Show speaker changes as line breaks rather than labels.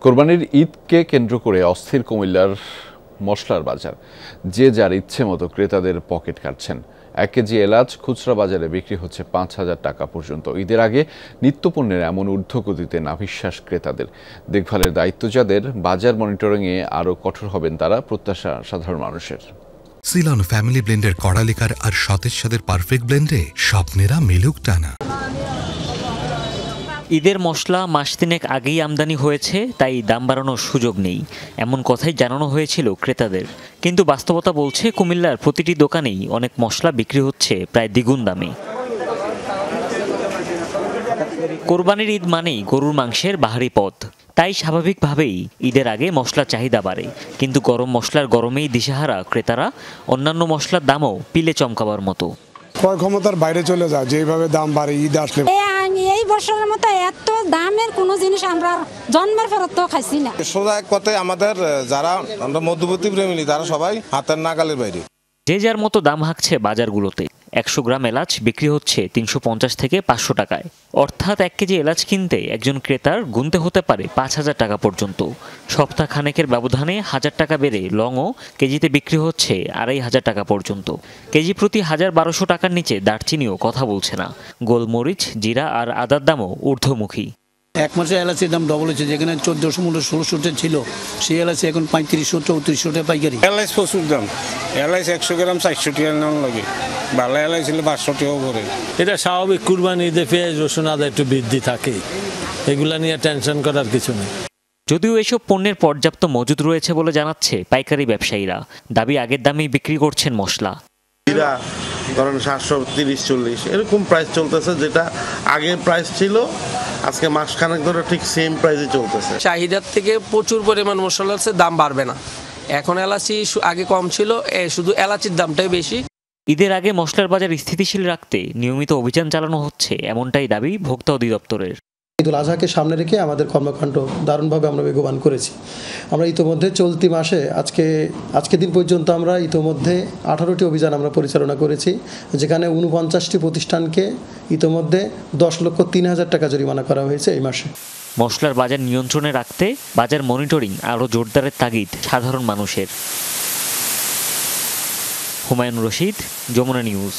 কোরবানির ঈদকে কেন্দ্র করে অস্থির কুমিল্লার মশলার বাজার। যে যার ইচ্ছে মতো ক্রেতাদের পকেট কাটছেন। 1 কেজি এলাচ খুচরা বাজারে বিক্রি হচ্ছে 5,000 টাকা পর্যন্ত। ঈদের আগে নিত্যপণ্যের এমন ঊর্ধ্বগতিতে নাভিশ্বাস ক্রেতাদের। দেখভালের দায়িত্ব যাদের, বাজার মনিটরিংয়ে আরও কঠোর হবেন তারা, প্রত্যাশা সাধারণ মানুষের।
সিলন ফ্যামিলি ব্লেন্ডের কড়ালিকার আর সতেজ স্বাদের পারফেক্ট ব্লেন্ডে স্বপ্নেরা মিলুক টানা।
ঈদের মশলা মাস তিনেক আগেই আমদানি হয়েছে, তাই দাম বাড়ানোর সুযোগ নেই, এমন কথাই জানানো হয়েছিল ক্রেতাদের। কিন্তু বাস্তবতা বলছে কুমিল্লার প্রতিটি দোকানেই অনেক মশলা বিক্রি হচ্ছে প্রায় দ্বিগুণ দামে। কোরবানির ঈদ মানেই গরুর মাংসের বাহারি পদ, তাই স্বাভাবিকভাবেই ঈদের আগে মশলার চাহিদা বাড়ে। কিন্তু গরম মশলার গরমেই দিশেহারা ক্রেতারা, অন্যান্য মশলার দামও পিলে চমকাবার মতো।
ক্রয় ক্ষমতার বাইরে চলে যায় যেভাবে দাম বাড়ে ঈদ আসলে।
এই বছরের মতো এত দামের কোনো জিনিস আমরা জন্মের পর তো খাইছি না।
সোজা এক কথায় আমাদের যারা আমরা মধ্যবর্তী প্রেমী তারা সবাই হাতের নাগালের বাইরে।
যে যার মতো দাম হাঁকছে বাজারগুলোতে। 100 গ্রাম এলাচ বিক্রি হচ্ছে 350 থেকে 500 টাকায়। অর্থাৎ 1 কেজি এলাচ কিনতে একজন ক্রেতার গুনতে হতে পারে 5,000 টাকা পর্যন্ত। সপ্তাহ খানেকের ব্যবধানে 1000 টাকা বেড়ে লংও কেজিতে বিক্রি হচ্ছে 2,500 টাকা পর্যন্ত। কেজি প্রতি 1,1200 টাকার নিচে দারচিনিও কথা বলছে না। গোলমরিচ, জিরা আর আদার দামও ঊর্ধ্বমুখী।
এক মাসে এলাচের দাম ডবল হয়েছে, যেখানে 1400-1600 ছিল সেই এলাচি এখন 3500-3400 টাকা পাইকারি।
এলাচ প্রচুর দাম। এলাচ 100 গ্রাম 400 টাকা নেওয়া লাগে, ভালো এলাচ ছিল 500 টাকাও করে।
এটা স্বাভাবিক, কুরবানি ঈদে পেঁয়াজ রসুন আদা একটু বৃদ্ধি থাকে, এগুলা নিয়ে টেনশন করার কিছু নেই।
যদিও এসব পণ্যের পর্যাপ্ত মজুদ রয়েছে বলে জানাচ্ছে পাইকারি ব্যবসায়ীরা। দাবি আগের দামেই বিক্রি করছেন মশলা।
ধরেন 730-40 এরকম প্রাইস চলতেছে, যেটা আগের প্রাইস ছিল আজকে মাসখানেক ধরে ঠিক সেম প্রাইসে চলতেছে।
চাহিদার থেকে প্রচুর পরিমাণ মশলা আছে, দাম বাড়বে না। এখন এলাচি আগে কম ছিল, শুধু এলাচির দামটাই বেশি।
ঈদের আগে মশলার বাজার স্থিতিশীল রাখতে নিয়মিত অভিযান চালানো হচ্ছে, এমনটাই দাবি ভোক্তা অধিদপ্তরের।
ঈদুল আজহাকে সামনে রেখে আমাদের কর্মকাণ্ড দারুণভাবে আমরা বেগবান করেছি। আমরা ইতোমধ্যে চলতি মাসে আজকে দিন পর্যন্ত আমরা ইতোমধ্যে 18টি অভিযান আমরা পরিচালনা করেছি, যেখানে 49টি প্রতিষ্ঠানকে ইতোমধ্যে 10,03,000 টাকা জরিমানা করা হয়েছে এই মাসে।
মশলার বাজার নিয়ন্ত্রণে রাখতে বাজার মনিটরিং আরও জোরদারের তাগিদ সাধারণ মানুষের। হুমায়ুন রশিদ, যমুনা নিউজ।